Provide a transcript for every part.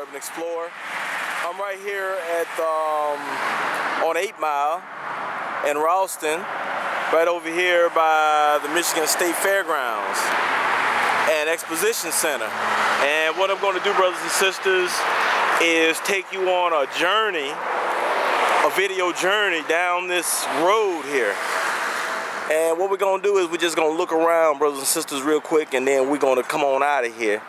Urban Explorer. I'm right here at on 8 Mile in Ralston, right over here by the Michigan State Fairgrounds and Exposition Center. And what I'm going to do, brothers and sisters, is take you on a journey, a video journey down this road here. And what we're going to do is we're just going to look around, brothers and sisters, real quick, and then we're going to come on out of here.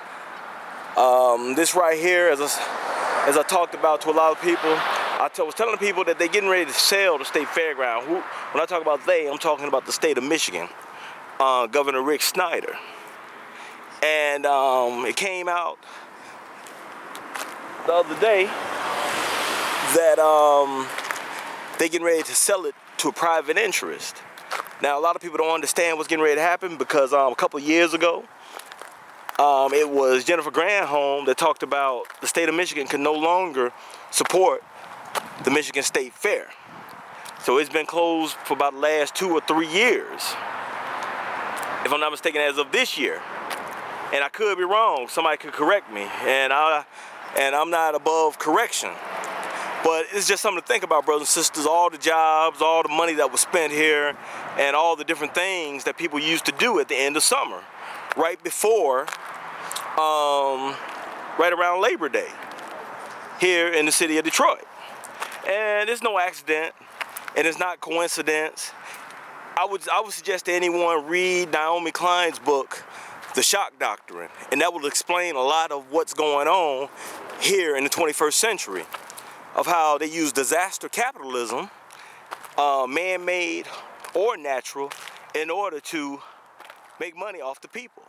This right here, as I talked about to a lot of people, I was telling people that they're getting ready to sell the state fairground. When I talk about they, I'm talking about the state of Michigan, Governor Rick Snyder. And it came out the other day that they're getting ready to sell it to a private interest. Now, a lot of people don't understand what's getting ready to happen because a couple of years ago, it was Jennifer Granholm that talked about the state of Michigan can no longer support the Michigan State Fair. So it's been closed for about the last 2 or 3 years, if I'm not mistaken, as of this year. And I could be wrong. Somebody could correct me, and I'm not above correction. But it's just something to think about, brothers and sisters. All the jobs, all the money that was spent here, and all the different things that people used to do at the end of summer, right before, right around Labor Day, here in the city of Detroit. And it's no accident, and it's not coincidence. I would suggest to anyone read Naomi Klein's book, The Shock Doctrine, and that will explain a lot of what's going on here in the 21st century, of how they use disaster capitalism, man-made or natural, in order to make money off the people.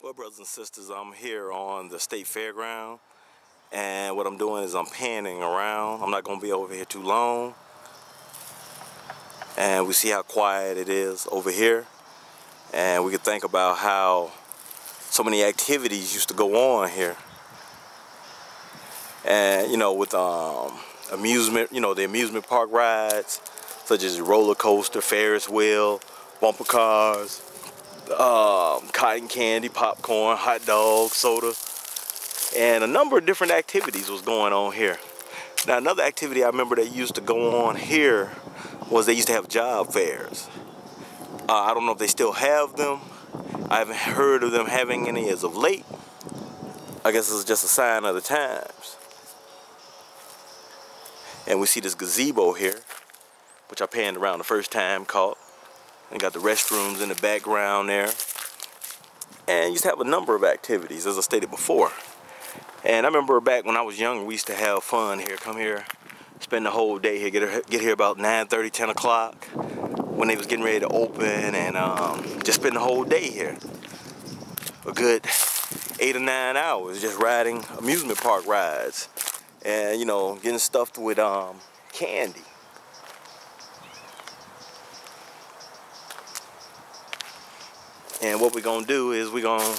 Well, brothers and sisters, I'm here on the State Fairground, and what I'm doing is I'm panning around. I'm not going to be over here too long. And we see how quiet it is over here. And we can think about how so many activities used to go on here. And, you know, with amusement, you know, the amusement park rides, such as roller coaster, Ferris wheel, bumper cars, cotton candy, popcorn, hot dogs, soda, and a number of different activities was going on here. Now, another activity I remember that used to go on here was they used to have job fairs. I don't know if they still have them. I haven't heard of them having any as of late. I guess it's just a sign of the times. And we see this gazebo here, which I panned around the first time, caught. And got the restrooms in the background there. And you used to have a number of activities, as I stated before. And I remember back when I was young, we used to have fun here. Come here, spend the whole day here, get here about 9:30, 10 o'clock, when they was getting ready to open, and just spend the whole day here. A good 8 or 9 hours just riding amusement park rides. And, you know, getting stuffed with candy. And what we're gonna do is we're gonna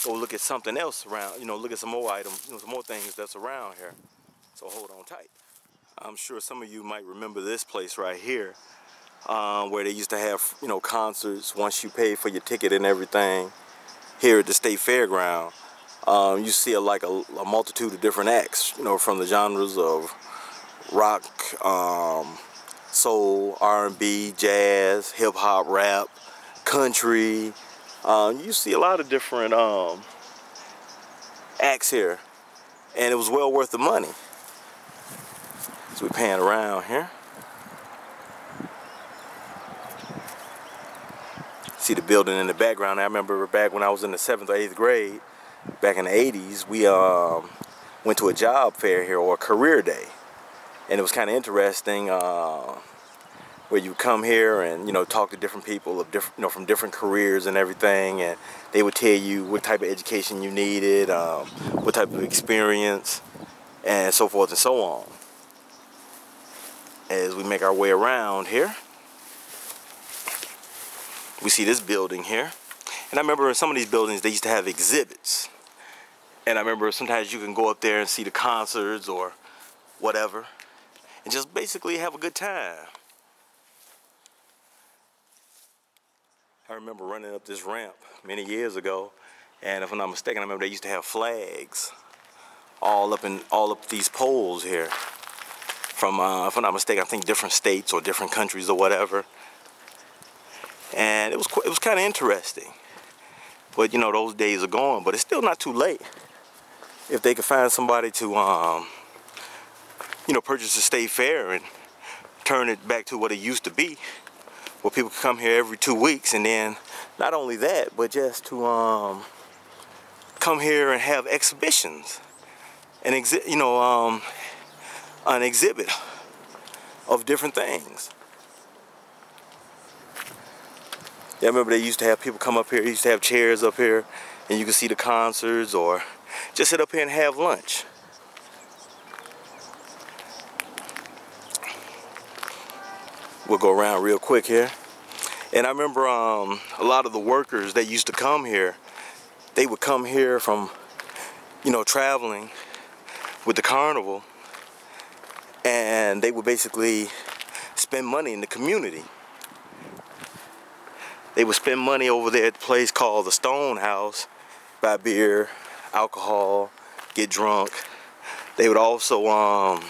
go look at something else around, you know, look at some more items, you know, some more things that's around here. So hold on tight. I'm sure some of you might remember this place right here, where they used to have, you know, concerts once you pay for your ticket and everything here at the State Fairground. You see a multitude of different acts, you know, from the genres of rock, soul, R&B, jazz, hip-hop, rap, country. You see a lot of different acts here, and it was well worth the money. So we pan around here. See the building in the background. I remember back when I was in the 7th or 8th grade, back in the 80s, we went to a job fair here, or a career day. And it was kind of interesting, where you come here and, you know, talk to different people of different, you know, from different careers and everything, and they would tell you what type of education you needed, what type of experience, and so forth and so on. As we make our way around here, we see this building here. And I remember in some of these buildings, they used to have exhibits. And I remember sometimes you can go up there and see the concerts or whatever, and just basically have a good time. I remember running up this ramp many years ago, and if I'm not mistaken, I remember they used to have flags all up these poles here from, if I'm not mistaken, I think different states or different countries or whatever. And it was kind of interesting. But you know, those days are gone. But it's still not too late if they could find somebody to, you know, purchase a state fair and turn it back to what it used to be, where people could come here every 2 weeks, and then not only that, but just to come here and have exhibitions and an exhibit of different things. Yeah, I remember they used to have people come up here. They used to have chairs up here, and you could see the concerts or just sit up here and have lunch. We'll go around real quick here. And I remember a lot of the workers that used to come here, they would come here from, you know, traveling with the carnival, and they would basically spend money in the community. They would spend money over there at the place called the Stone House, buy beer, alcohol, get drunk. They would also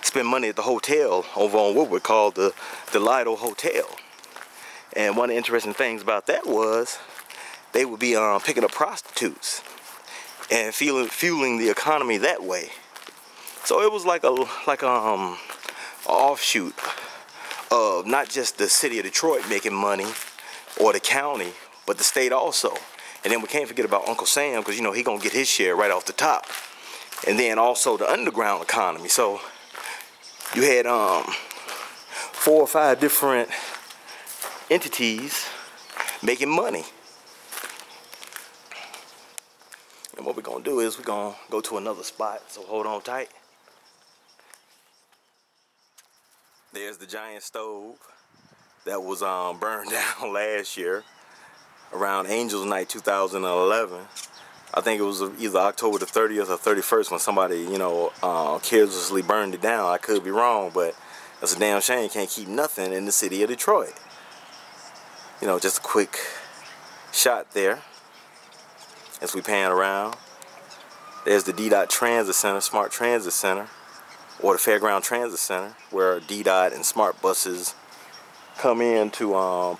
spend money at the hotel over on Woodward called the Lido Hotel. And one of the interesting things about that was they would be picking up prostitutes and fueling the economy that way. So it was like a offshoot of not just the city of Detroit making money or the county, but the state also. And then we can't forget about Uncle Sam, because you know he gonna get his share right off the top. And then also the underground economy. So you had 4 or 5 different entities making money. And what we're gonna do is we're gonna go to another spot, so hold on tight. There's the giant stove that was burned down last year around Angels Night 2011. I think it was either October the 30th or 31st when somebody, you know, carelessly burned it down. I could be wrong, but that's a damn shame. You can't keep nothing in the city of Detroit. You know, just a quick shot there as we pan around. There's the DDOT Transit Center, Smart Transit Center, or the Fairground Transit Center, where DDOT and Smart buses come in to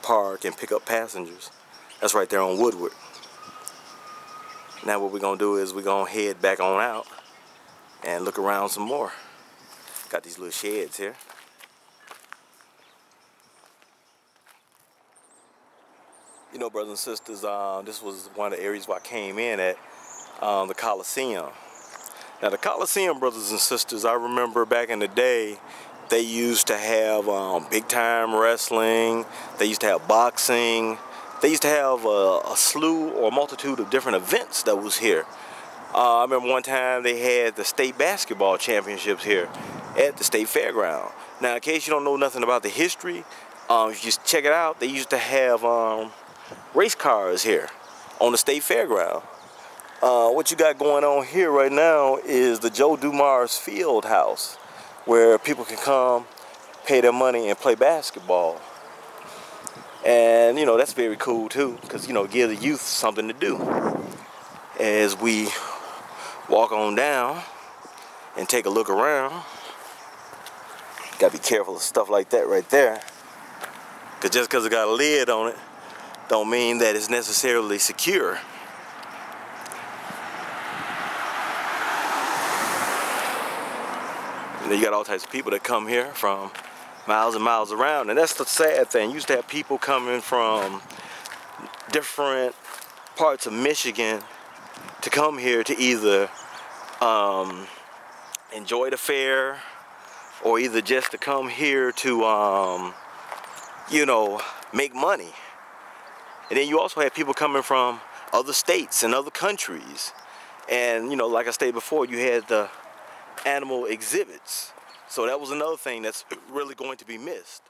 park and pick up passengers. That's right there on Woodward. Now what we're gonna do is we're gonna head back on out and look around some more. Got these little sheds here. You know, brothers and sisters, this was one of the areas where I came in at, the Coliseum. Now the Coliseum, brothers and sisters, I remember back in the day, they used to have big time wrestling, they used to have boxing, they used to have a slew or a multitude of different events that was here. I remember one time they had the state basketball championships here at the State Fairgrounds. Now in case you don't know nothing about the history, if you just check it out, they used to have race cars here on the State Fairground. What you got going on here right now is the Joe Dumars Field House, where people can come, pay their money, and play basketball. And you know, that's very cool too, because you know, give the youth something to do. As we walk on down and take a look around, gotta be careful of stuff like that right there, because just because it got a lid on it don't mean that it's necessarily secure. And then you got all types of people that come here from miles and miles around, and that's the sad thing. You used to have people coming from different parts of Michigan to come here to either enjoy the fair, or either just to come here to you know, make money. And then you also have people coming from other states and other countries. And you know, like I stated before, you had the animal exhibits. So that was another thing that's really going to be missed.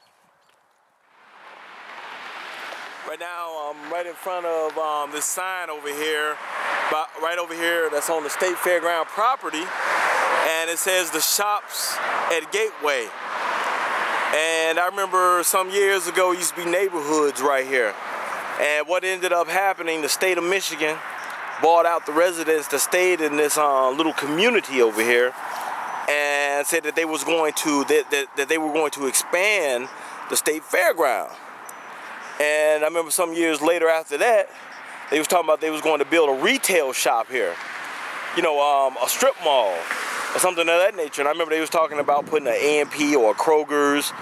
Right now, I'm right in front of this sign over here, right over here, that's on the State Fairground property, and it says the shops at Gateway. And I remember some years ago, it used to be neighborhoods right here. And what ended up happening, the state of Michigan bought out the residents that stayed in this little community over here, and said that they was going to that they were going to expand the state fairground. And I remember some years later after that, they was talking about they was going to build a retail shop here, you know, a strip mall or something of that nature. And I remember they was talking about putting an A&P or a Kroger's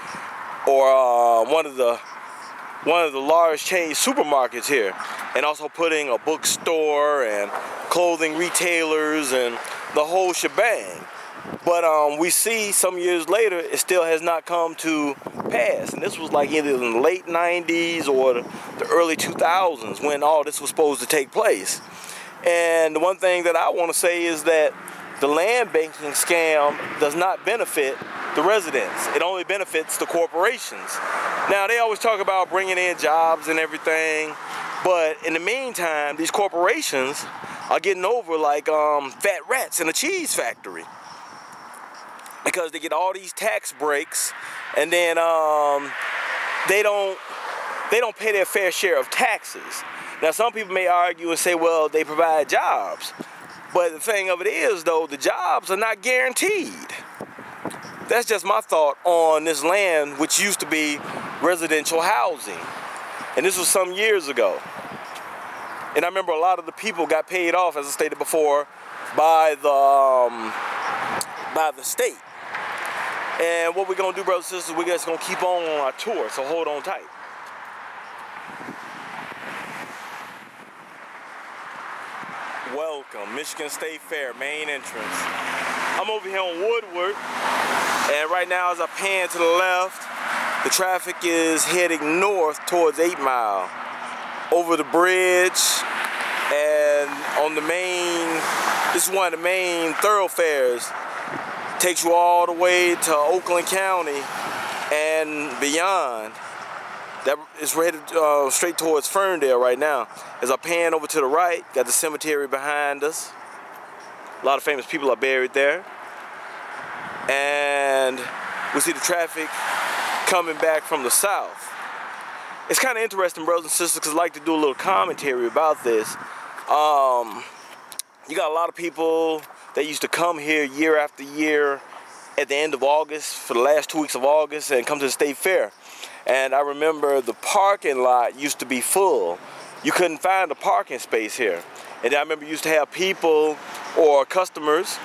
or one of the large chain supermarkets here, and also putting a bookstore and clothing retailers and the whole shebang. But we see some years later, it still has not come to pass. And this was like either in the late 90s or the early 2000s when all this was supposed to take place. And the one thing that I want to say is that the land banking scam does not benefit the residents. It only benefits the corporations. Now, they always talk about bringing in jobs and everything, but in the meantime, these corporations are getting over like fat rats in a cheese factory, because they get all these tax breaks, and then they don't pay their fair share of taxes. Now, some people may argue and say, well, they provide jobs. But the thing of it is, though, the jobs are not guaranteed. That's just my thought on this land, which used to be residential housing. And this was some years ago. And I remember a lot of the people got paid off, as I stated before, by the state. And what we're going to do, brothers and sisters, we're just going to keep on our tour, so hold on tight. Welcome, Michigan State Fair, main entrance. I'm over here on Woodward, and right now as I pan to the left, the traffic is heading north towards 8 Mile, over the bridge, and on the main, this is one of the main thoroughfares. Takes you all the way to Oakland County and beyond. That is headed straight towards Ferndale right now. As I pan over to the right, got the cemetery behind us. A lot of famous people are buried there. And we see the traffic coming back from the south. It's kind of interesting, brothers and sisters, because I like to do a little commentary about this. You got a lot of people that used to come here year after year at the end of August, for the last 2 weeks of August, and come to the State Fair. And I remember the parking lot used to be full. You couldn't find a parking space here. And I remember you used to have people or customers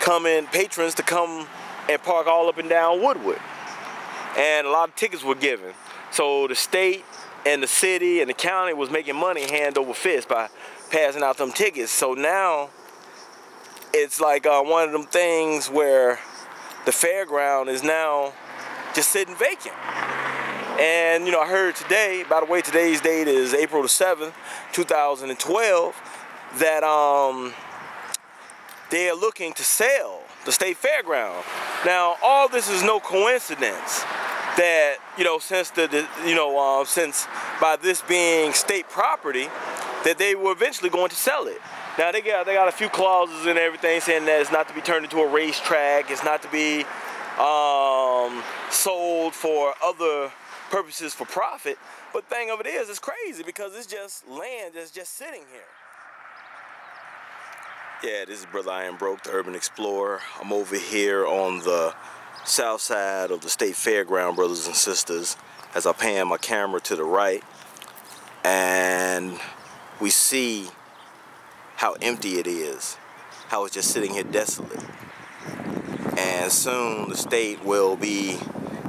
come in, patrons, to come and park all up and down Woodward. And a lot of tickets were given. So the state and the city and the county was making money hand over fist by passing out them tickets. So now it's like one of them things where the fairground is now just sitting vacant. And you know, I heard today, by the way, today's date is April the 7th, 2012, that they are looking to sell the state fairground. Now, all this is no coincidence that, you know, since since by this being state property, that they were eventually going to sell it. Now they got a few clauses and everything saying that it's not to be turned into a racetrack, it's not to be sold for other purposes for profit. But the thing of it is, it's crazy because it's just land that's just sitting here. Yeah, this is Brother I.M. the Urban Explorer. I'm over here on the south side of the State Fairground, brothers and sisters, as I pan my camera to the right, and we see how empty it is, how it's just sitting here desolate. And soon the state will be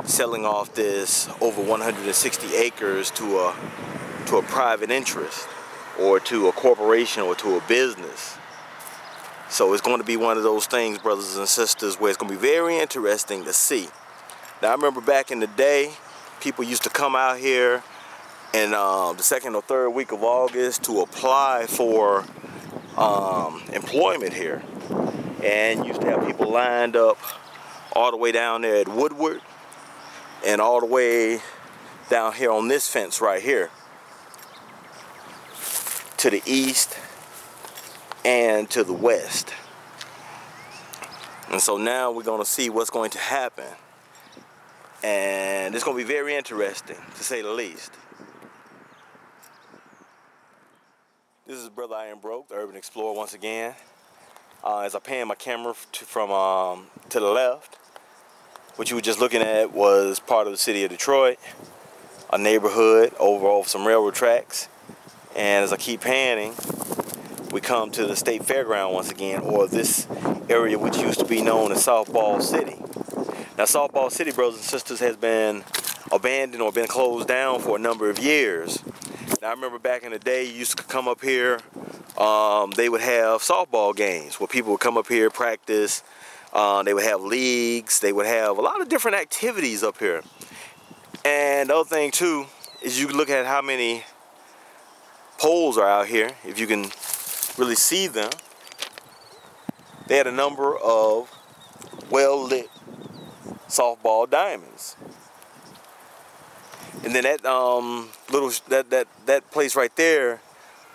selling off this over 160 acres to a private interest, or to a corporation, or to a business. So it's going to be one of those things, brothers and sisters, where it's going to be very interesting to see. Now, I remember back in the day, people used to come out here in the second or third week of August to apply for employment here. And used to have people lined up all the way down there at Woodward and all the way down here on this fence right here to the east and to the west. And so now we're going to see what's going to happen. And it's going to be very interesting, to say the least. This is Brotha I.M, the Urban Explorer once again. As I pan my camera from to the left, what you were just looking at was part of the city of Detroit, a neighborhood over off some railroad tracks. And as I keep panning, we come to the State Fairground once again, or this area which used to be known as Softball City. Now, Softball City, brothers and sisters, has been abandoned or been closed down for a number of years. Now, I remember back in the day, you used to come up here, they would have softball games where people would come up here, practice, they would have leagues, they would have a lot of different activities up here. And the other thing too, is you can look at how many poles are out here, if you can really see them. They had a number of well-lit softball diamonds. And then that that place right there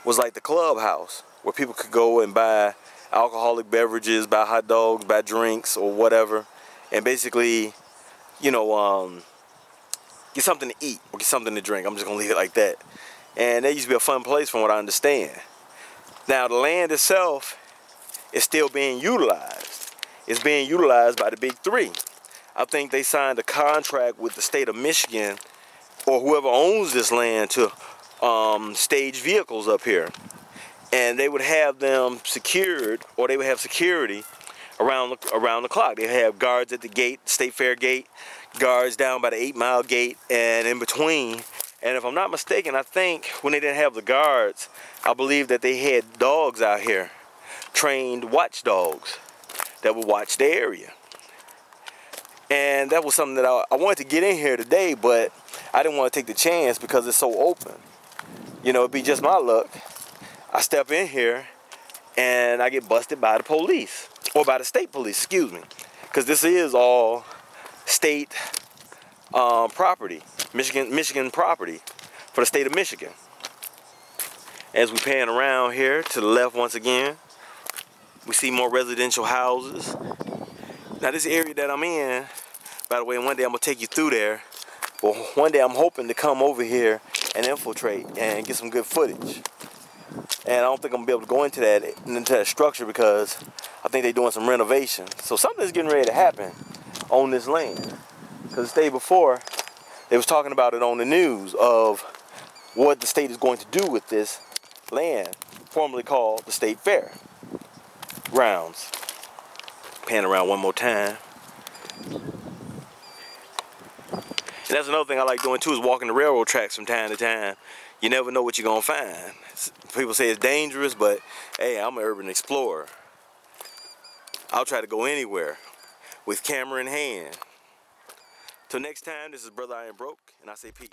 was like the clubhouse where people could go and buy alcoholic beverages, buy hot dogs, buy drinks or whatever, and basically, you know, get something to eat or get something to drink. I'm just gonna leave it like that. And that used to be a fun place from what I understand. Now the land itself is still being utilized. It's being utilized by the big three. I think they signed a contract with the state of Michigan or whoever owns this land to stage vehicles up here. And they would have them secured, or they would have security around the clock. They have guards at the gate, State Fair gate, guards down by the 8 Mile gate, and in between. And if I'm not mistaken, I think when they didn't have the guards, I believe that they had dogs out here, trained watchdogs that would watch the area. And that was something that I wanted to get in here today, but I didn't want to take the chance because it's so open. You know, it'd be just my luck. I step in here and I get busted by the police, or by the state police, excuse me. Because this is all state property, Michigan property for the state of Michigan. As we pan around here to the left once again, we see more residential houses. Now this area that I'm in, by the way, one day I'm gonna take you through there. Well, one day I'm hoping to come over here and infiltrate and get some good footage. And I don't think I'm gonna be able to go into that structure because I think they're doing some renovation. So something's getting ready to happen on this land. Because the day before, they was talking about it on the news of what the state is going to do with this land, formerly called the State Fairgrounds. Pan around one more time. And that's another thing I like doing too, is walking the railroad tracks from time to time. You never know what you're gonna find. People say it's dangerous, but hey, I'm an urban explorer. I'll try to go anywhere with camera in hand. Till next time, this is Brotha I.M, and I say peace.